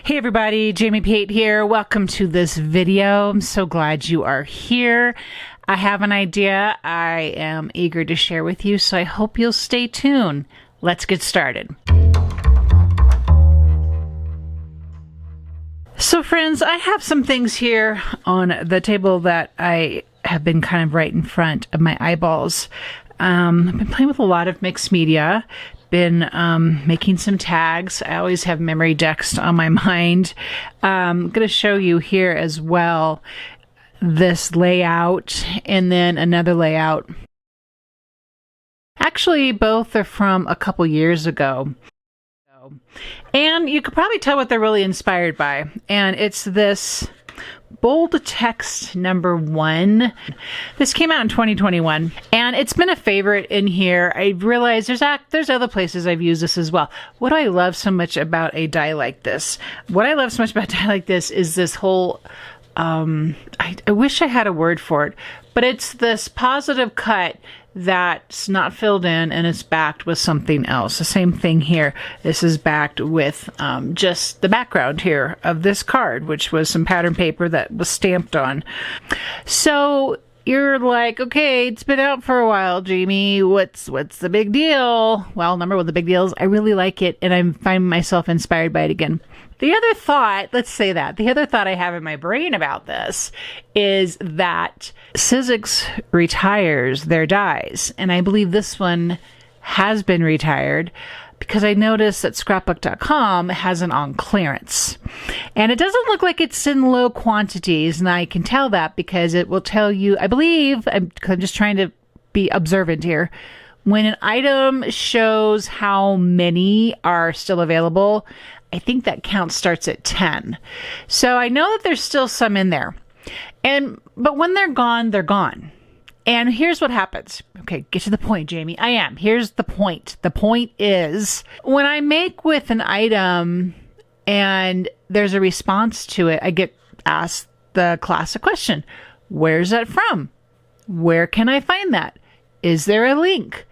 Hey everybody, Jamie Pate here. Welcome to this video. I'm so glad you are here. I have an idea I am eager to share with you, so I hope you'll stay tuned. Let's get started. So friends, I have some things here on the table that I have been kind of right in front of my eyeballs. I've been playing with a lot of mixed media. Been making some tags. I always have memory decks on my mind. I'm going to show you here as well this layout and then another layout. Actually, both are from a couple years ago. And you could probably tell what they're really inspired by. And it's this bold text number 1. This came out in 2021 and it's been a favorite in here. I realize there's other places I've used this as well. What do I love so much about a die like this? What I love so much about a die like this is this whole I wish I had a word for it, but it's this positive cut that's not filled in and it's backed with something else. The same thing here. This is backed with just the background here of this card, which was some pattern paper that was stamped on. So you're like, okay, it's been out for a while, Jamie. What's the big deal? Well, number one, the big deal is I really like it and I find myself inspired by it again. The other thought, the other thought I have in my brain about this is that Sizzix retires their dies. And I believe this one has been retired because I noticed that ScrapbookCom has it on clearance. And it doesn't look like it's in low quantities. And I can tell that because it will tell you, I believe, I'm just trying to be observant here. When an item shows how many are still available, I think that count starts at 10. So I know that there's still some in there. But when they're gone, they're gone. And here's what happens. Okay, get to the point, Jamie. I am. Here's the point. The point is, when I make with an item and there's a response to it, I get asked the classic question. Where's that from? Where can I find that? Is there a link?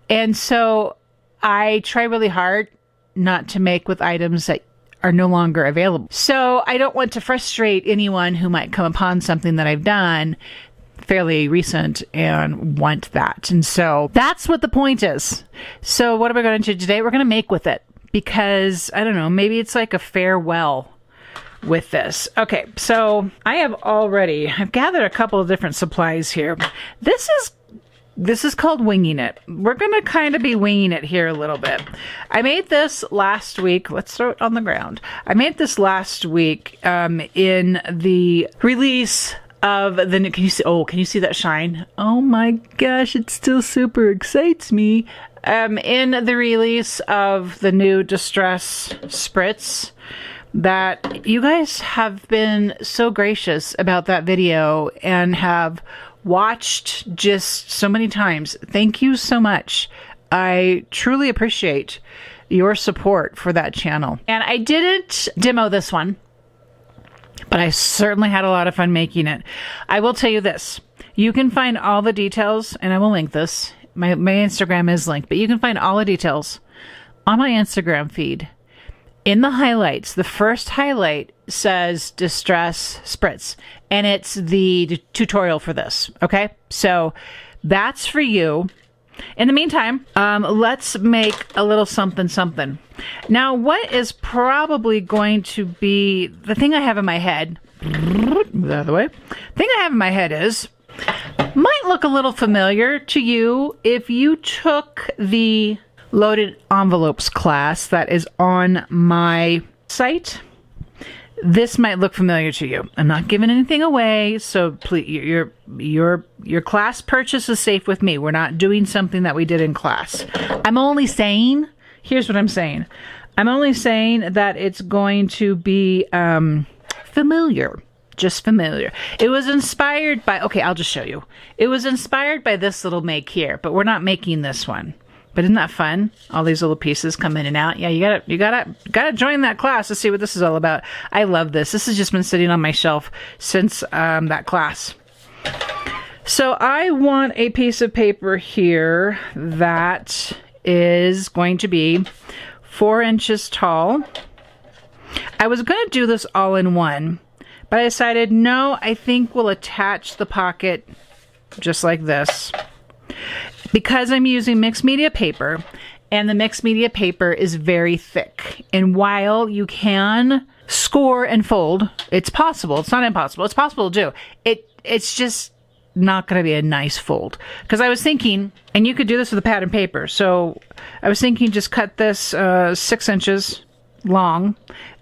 And so I try really hard not to make with items that are no longer available. So I don't want to frustrate anyone who might come upon something that I've done fairly recent and want that. And so that's what the point is. So what are we going to do today? We're going to make with it because, I don't know, maybe it's like a farewell with this. Okay, so I've gathered a couple of different supplies here. This is called winging it. We're going to kind of be winging it here a little bit. I made this last week. Let's throw it on the ground. I made this last week in the release of the new, can you see that shine? Oh my gosh, it still super excites me. In the release of the new Distress Spritz, that you guys have been so gracious about that video and have watched just so many times. Thank you so much. I truly appreciate your support for that channel. And I didn't demo this one, but I certainly had a lot of fun making it. I will tell you this. You can find all the details, and I will link this. My Instagram is linked, but you can find all the details on my Instagram feed. In the highlights, the first highlight says Distress Spritz, and it's the tutorial for this, okay? So that's for you. In the meantime, let's make a little something something. Now, what is probably going to be the thing I have in my head, move that out of the way, thing I have in my head is, might look a little familiar to you if you took the loaded envelopes class that is on my site. This might look familiar to you. I'm not giving anything away, so please, your class purchase is safe with me. We're not doing something that we did in class. I'm only saying, here's what I'm saying. I'm only saying that it's going to be familiar. Just familiar. It was inspired by, okay, I'll just show you. It was inspired by this little make here, but we're not making this one. But isn't that fun? All these little pieces come in and out. Yeah, you gotta join that class to see what this is all about. I love this. This has just been sitting on my shelf since that class. So I want a piece of paper here that is going to be 4 inches tall I was going to do this all in one, but I decided, no, I think we'll attach the pocket just like this. Because I'm using mixed media paper, and the mixed media paper is very thick. And while you can score and fold, it's possible. It's not impossible. It's possible to do. It's just not going to be a nice fold. Because I was thinking, and you could do this with a pattern paper. So I was thinking just cut this 6 inches long,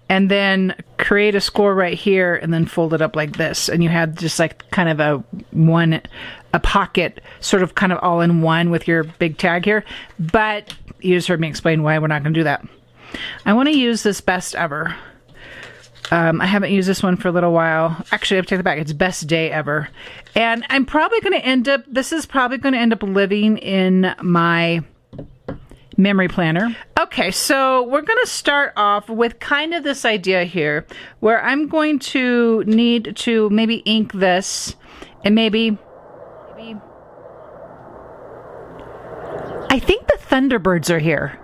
and then create a score right here, and then fold it up like this. And you have just like kind of a pocket, sort of kind of all in one with your big tag here. But you just heard me explain why we're not going to do that. I want to use this Best Ever. I haven't used this one for a little while. Actually, I have to take it back. It's Best Day Ever. And I'm probably going to end up, this is probably going to end up living in my memory planner. Okay, so we're going to start off with kind of this idea here, where I'm going to need to maybe ink this, and maybe I think the Thunderbirds are here.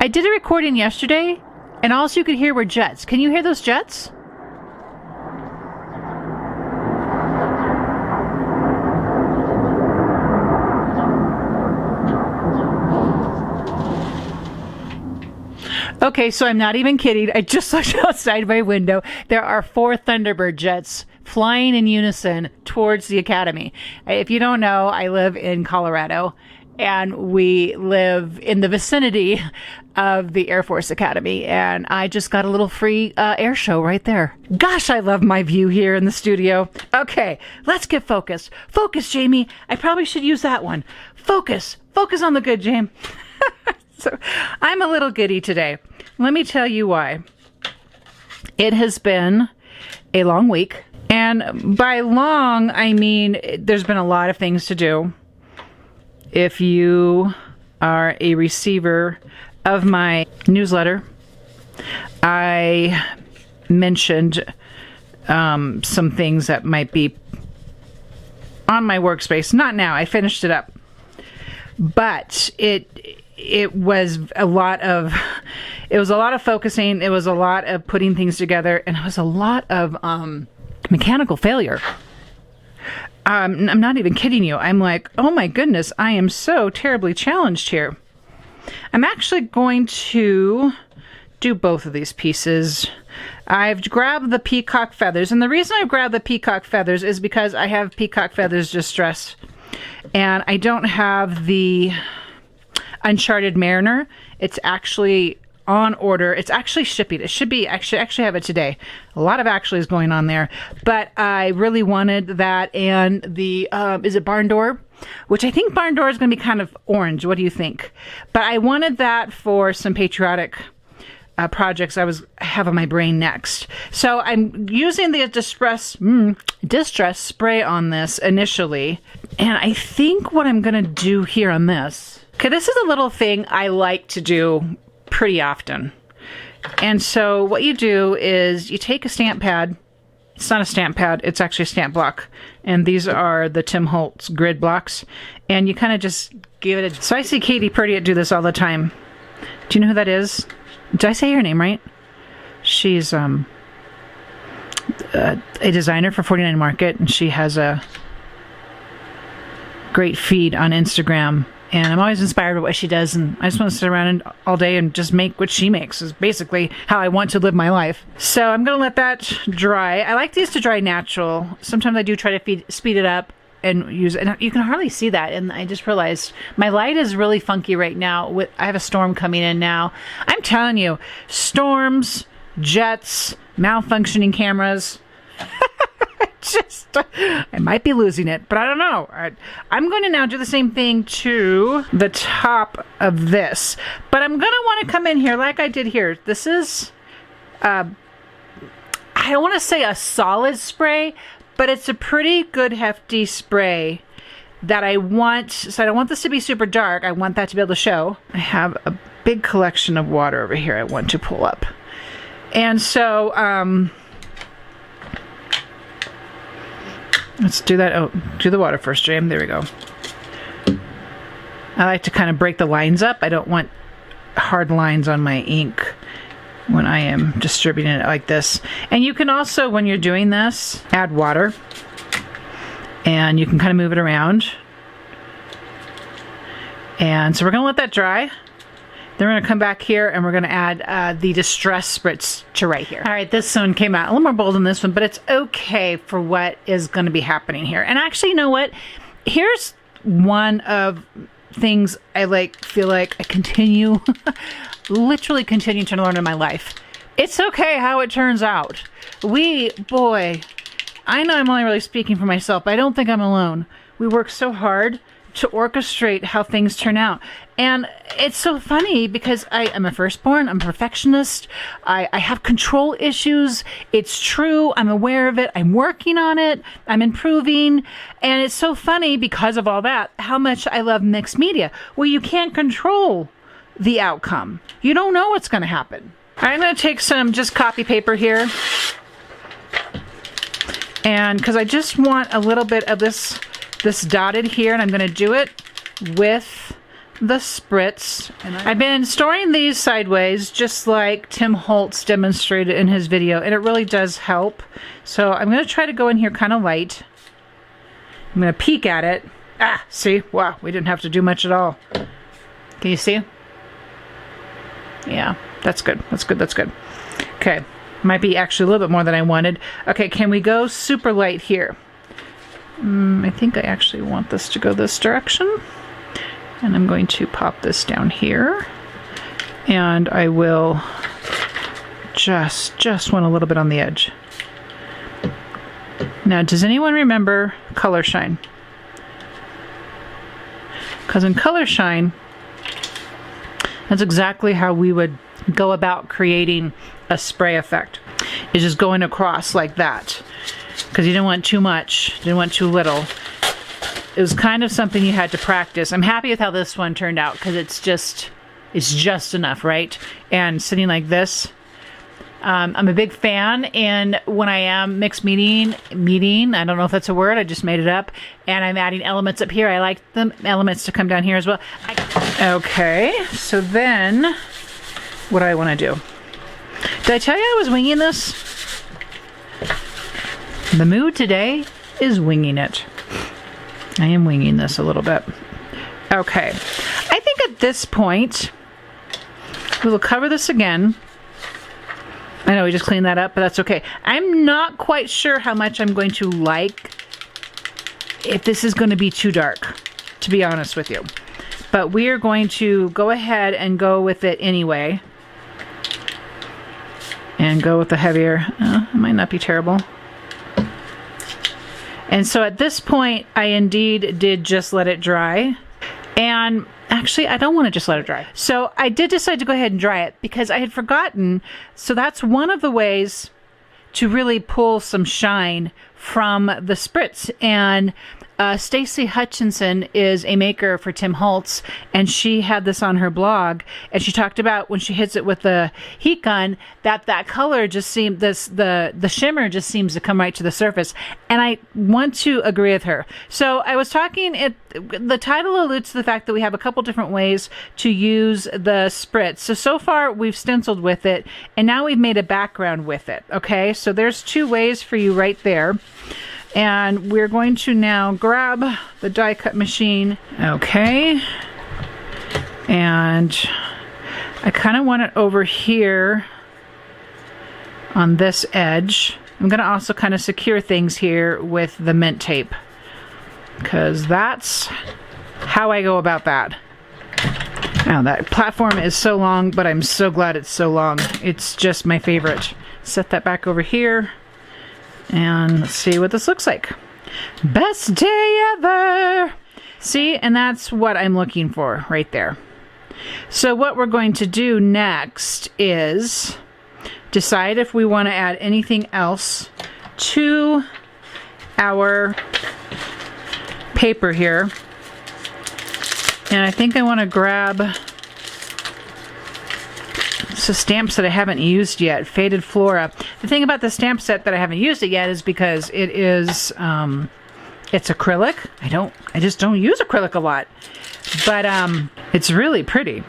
I did a recording yesterday, and all you could hear were jets. Can you hear those jets? Okay, so I'm not even kidding. I just looked outside my window. There are 4 Thunderbird jets flying in unison towards the Academy. If you don't know, I live in Colorado, and we live in the vicinity of the Air Force Academy, and I just got a little free air show right there. Gosh, I love my view here in the studio. Okay, let's get focused. Focus, Jamie. I probably should use that one. Focus. Focus on the good, Jamie. So I'm a little giddy today. Let me tell you why. It has been a long week, and by long, I mean there's been a lot of things to do. If you are a receiver of my newsletter, I mentioned some things that might be on my workspace. Not now. I finished it up. But it was a lot of focusing. It was a lot of putting things together, and it was a lot of mechanical failure. I'm not even kidding you. I'm like, oh my goodness, I am so terribly challenged here. I'm actually going to do both of these pieces. I've grabbed the peacock feathers, and the reason I've grabbed the peacock feathers is because I have peacock feathers distress, and I don't have the Uncharted Mariner. It's actually on order. It's actually shipping. It should be actually have it today. A lot of actually is going on there, but I really wanted that, and the is it barn door, which I think barn door is going to be kind of orange. What do you think? But I wanted that for some patriotic projects I have on my brain next. So I'm using the distress spray on this initially, and I think what I'm going to do here on this. Okay, this is a little thing I like to do pretty often. And so what you do is you take a stamp pad. It's not a stamp pad, it's actually a stamp block. And these are the Tim Holtz grid blocks. And you kind of just give it a... So I see Katie Purdy do this all the time. Do you know who that is? Did I say her name right? She's a designer for 49 Market, and she has a great feed on Instagram. And I'm always inspired by what she does, and I just want to sit around all day and just make what she makes, is basically how I want to live my life. So I'm going to let that dry. I like these to dry natural. Sometimes I do try to speed it up and use it. And you can hardly see that, and I just realized my light is really funky right now. I have a storm coming in now. I'm telling you, storms, jets, malfunctioning cameras. I might be losing it, but I don't know. I'm going to now do the same thing to the top of this, but I'm going to want to come in here like I did here. This is, I don't want to say a solid spray, but it's a pretty good hefty spray that I want. So I don't want this to be super dark. I want that to be able to show. I have a big collection of water over here I want to pull up. And so, let's do that. Oh, do the water first, Jam. There we go. I like to kind of break the lines up. I don't want hard lines on my ink. when I am distributing it like this. And you can also, when you're doing this, add water. And you can kind of move it around. And so we're going to let that dry. Then we're going to come back here and we're going to add the Distress Spritz to right here. All right, this one came out a little more bold than this one, but it's okay for what is going to be happening here. And actually, you know what? Here's one of things I feel like I continue, literally continue to learn in my life. It's okay how it turns out. Boy, I know I'm only really speaking for myself, but I don't think I'm alone. We work so hard to orchestrate how things turn out. And it's so funny because I am a firstborn, I'm a perfectionist, I have control issues, it's true, I'm aware of it, I'm working on it, I'm improving, and it's so funny because of all that, how much I love mixed media. Well, you can't control the outcome. You don't know what's gonna happen. I'm gonna take some just copy paper here, and because I just want a little bit of this dotted here, and I'm going to do it with the Spritz. And I've been storing these sideways just like Tim Holtz demonstrated in his video, and it really does help. So I'm going to try to go in here kind of light. I'm going to peek at it. See? Wow, we didn't have to do much at all. Can you see? Yeah, that's good. That's good. That's good. Okay, might be actually a little bit more than I wanted. Okay, can we go super light here? I think I actually want this to go this direction. And I'm going to pop this down here. And I will just want a little bit on the edge. Now, does anyone remember Color Shine? Because in Color Shine, that's exactly how we would go about creating a spray effect. It's just going across like that. Because you didn't want too much, didn't want too little. It was kind of something you had to practice. I'm happy with how this one turned out because it's just enough, right? And sitting like this, I'm a big fan. And when I am mixed meeting, I don't know if that's a word, I just made it up. And I'm adding elements up here. I like the elements to come down here as well. Okay, so then what do I want to do? Did I tell you I was winging this? The mood today is winging it. I am winging this a little bit. Okay. I think at this point, we will cover this again. I know we just cleaned that up, but that's okay. I'm not quite sure how much I'm going to like if this is going to be too dark, to be honest with you. But we are going to go ahead and go with it anyway. And go with the heavier. It might not be terrible. And so at this point, I indeed did just let it dry. And actually, I don't want to just let it dry. So I did decide to go ahead and dry it because I had forgotten. So that's one of the ways to really pull some shine from the Spritz. And Stacy Hutchinson is a maker for Tim Holtz, and she had this on her blog, and she talked about when she hits it with the heat gun that color just seemed the shimmer just seems to come right to the surface, and I want to agree with her. So I was talking, the title alludes to the fact that we have a couple different ways to use the Spritz. So far we've stenciled with it, and now we've made a background with it. Okay, so there's two ways for you right there. And we're going to now grab the die cut machine. Okay. And I kind of want it over here on this edge. I'm going to also kind of secure things here with the mint tape, because that's how I go about that. Now that platform is so long, but I'm so glad it's so long. It's just my favorite. Set that back over here. And let's see what this looks like. Best day ever! See, and that's what I'm looking for right there. So what we're going to do next is decide if we want to add anything else to our paper here. And I think I want to grab some stamps that I haven't used yet. Faded Flora. The thing about the stamp set that I haven't used it yet is because it is it's acrylic. I just don't use acrylic a lot, but it's really pretty.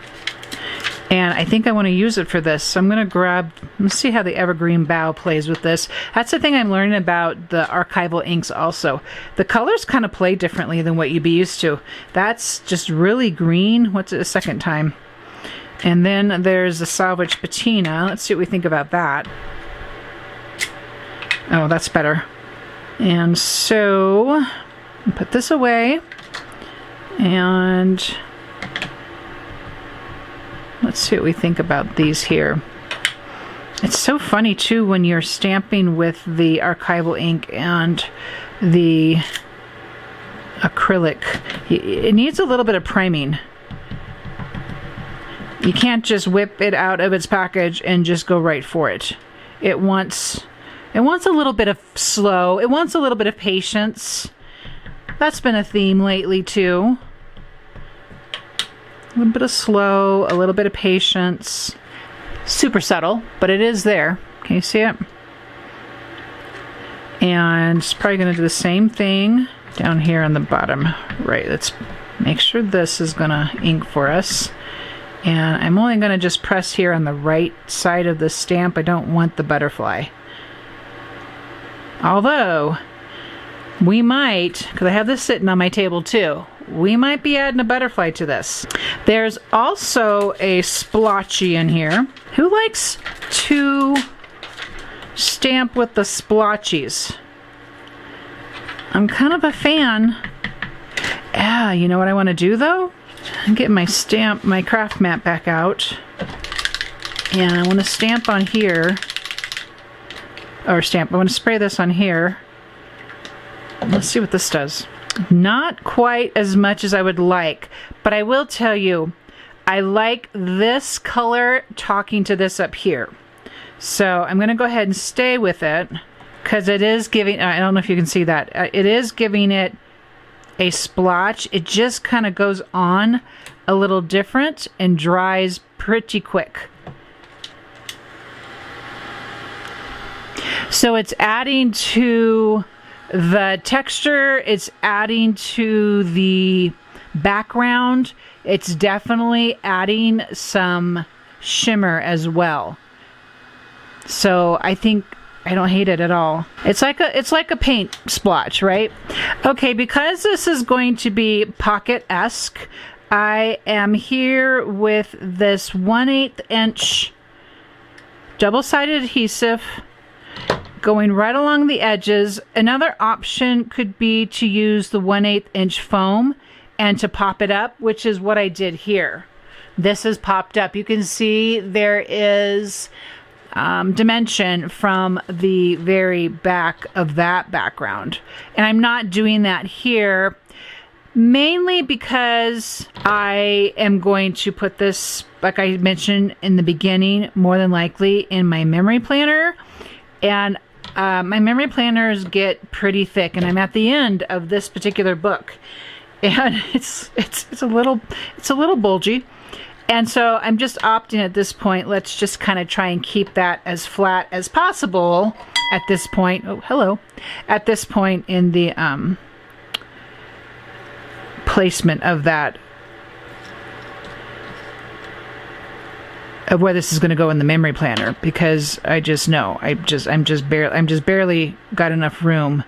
And I think I want to use it for this. So I'm going to grab, let's see how the evergreen bough plays with this. That's the thing I'm learning about the archival inks also. The colors kind of play differently than what you'd be used to. That's just really green. What's it a second time? And then there's the salvage patina. Let's see what we think about that. Oh, that's better. And so, put this away. And let's see what we think about these here. It's so funny too when you're stamping with the archival ink and the acrylic. It needs a little bit of priming. You can't just whip it out of its package and just go right for it. It wants a little bit of slow. It wants a little bit of patience. That's been a theme lately too. A little bit of slow, a little bit of patience. Super subtle, but it is there. Can you see it? And it's probably going to do the same thing down here on the bottom. Right, let's make sure this is going to ink for us. And I'm only going to just press here on the right side of the stamp. I don't want the butterfly. Although, we might, because I have this sitting on my table too, we might be adding a butterfly to this. There's also a splotchy in here. Who likes to stamp with the splotchies? I'm kind of a fan. Ah, you know what I want to do though? I'm getting my craft mat back out. And I want to stamp on here. I want to spray this on here. Let's see what this does. Not quite as much as I would like, but I will tell you, I like this color talking to this up here. So I'm going to go ahead and stay with it because it is giving, I don't know if you can see that, it is giving it a splotch. It just kind of goes on a little different and dries pretty quick. So it's adding to the texture, it's adding to the background. It's definitely adding some shimmer as well. So I think I don't hate it at all. It's like a paint splotch, right? Okay, because this is going to be pocket-esque, I am here with this 1/8 inch double-sided adhesive going right along the edges. Another option could be to use the 1/8 inch foam and to pop it up, which is what I did here. This is popped up. You can see there is dimension from the very back of that background. And I'm not doing that here, mainly because I am going to put this, like I mentioned in the beginning, more than likely in my memory planner. And my memory planners get pretty thick, and I'm at the end of this particular book, and it's a little bulgy, and so I'm just opting at this point. Let's just kind of try and keep that as flat as possible at this point. Oh, hello! At this point in the placement of that, of where this is going to go in the memory planner, because I just know I'm just barely got enough room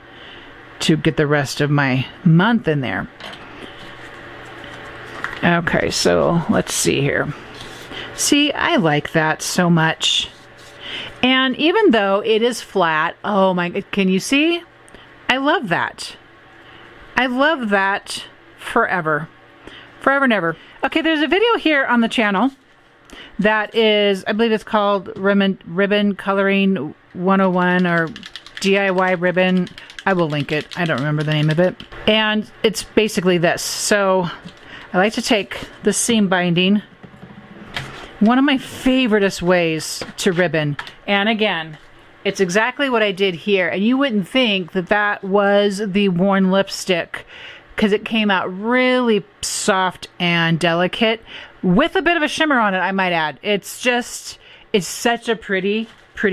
to get the rest of my month in there. Okay, so let's see here. See, I like that so much. And even though it is flat, oh my, can you see? I love that. I love that forever. Forever and ever. Okay, there's a video here on the channel that is, I believe it's called Ribbon Coloring 101 or DIY Ribbon. I will link it. I don't remember the name of it. And it's basically this. So I like to take the seam binding. One of my favoriteest ways to ribbon. And again, it's exactly what I did here. And you wouldn't think that that was the worn lipstick, because it came out really soft and delicate with a bit of a shimmer on it, I might add. It's such a pretty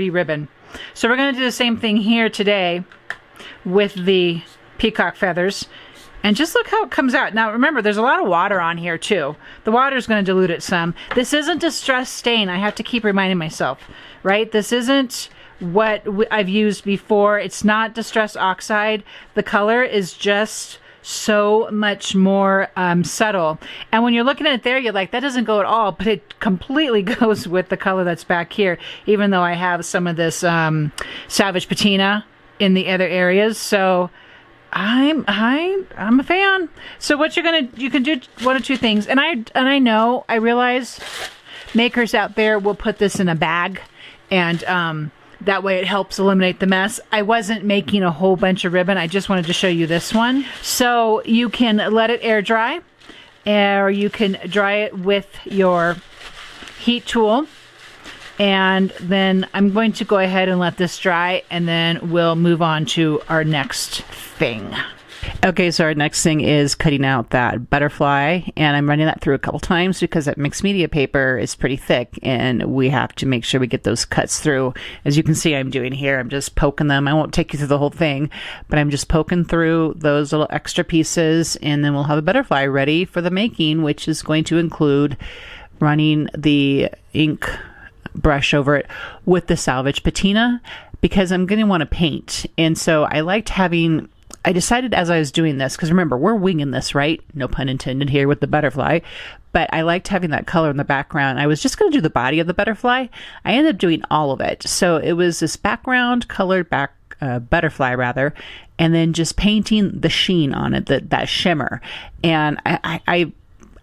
ribbon. So we're going to do the same thing here today with the peacock feathers. And just look how it comes out. Now remember, there's a lot of water on here too. The water is going to dilute it some. This isn't distress stain. I have to keep reminding myself, right? This isn't what I've used before. It's not distress oxide. The color is just so much more subtle. And when you're looking at it there, you're like, that doesn't go at all, but it completely goes with the color that's back here, even though I have some of this salvage patina in the other areas. So I'm a fan. So what you can do one of two things. And I realize makers out there will put this in a bag, and that way it helps eliminate the mess. I wasn't making a whole bunch of ribbon. I just wanted to show you this one. So you can let it air dry, or you can dry it with your heat tool. And then I'm going to go ahead and let this dry, and then we'll move on to our next thing. Okay, so our next thing is cutting out that butterfly, and I'm running that through a couple times because that mixed media paper is pretty thick, and we have to make sure we get those cuts through. As you can see, I'm doing here, I'm just poking them. I won't take you through the whole thing, but I'm just poking through those little extra pieces, and then we'll have a butterfly ready for the making, which is going to include running the ink brush over it with the salvage patina, because I'm going to want to paint. And so I decided as I was doing this, because remember, we're winging this, right? No pun intended here with the butterfly, but I liked having that color in the background. I was just going to do the body of the butterfly. I ended up doing all of it. So it was this background colored butterfly rather, and then just painting the sheen on it, that shimmer. And I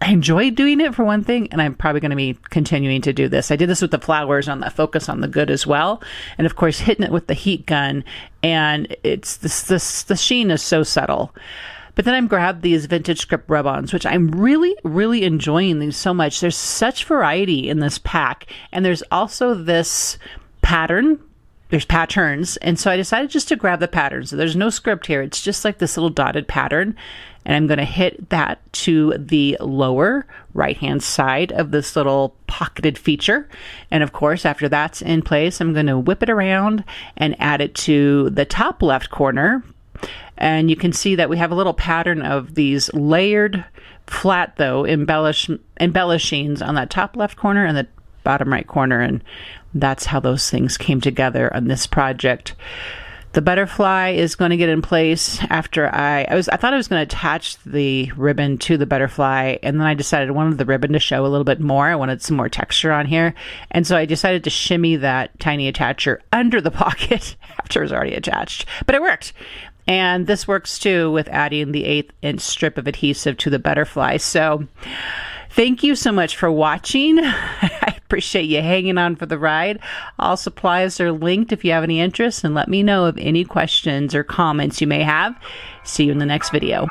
enjoyed doing it for one thing, and I'm probably going to be continuing to do this. I did this with the flowers on the focus on the good as well, and of course hitting it with the heat gun, and it's the sheen is so subtle. But then I grabbed these vintage script rub-ons, which I'm really enjoying these so much. There's such variety in this pack, and there's also this pattern. There's patterns, and so I decided just to grab the pattern. So there's no script here. It's just like this little dotted pattern, and I'm going to hit that to the lower right-hand side of this little pocketed feature. And of course, after that's in place, I'm going to whip it around and add it to the top left corner. And you can see that we have a little pattern of these layered, flat though, embellishings on that top left corner and the bottom right corner, and that's how those things came together on this project. The butterfly is going to get in place after I thought I was going to attach the ribbon to the butterfly, and then I decided I wanted the ribbon to show a little bit more. I wanted some more texture on here, and so I decided to shimmy that tiny attacher under the pocket after it was already attached, but it worked. And this works too with adding the 1/8" strip of adhesive to the butterfly. So thank you so much for watching. I appreciate you hanging on for the ride. All supplies are linked if you have any interest, and let me know of any questions or comments you may have. See you in the next video.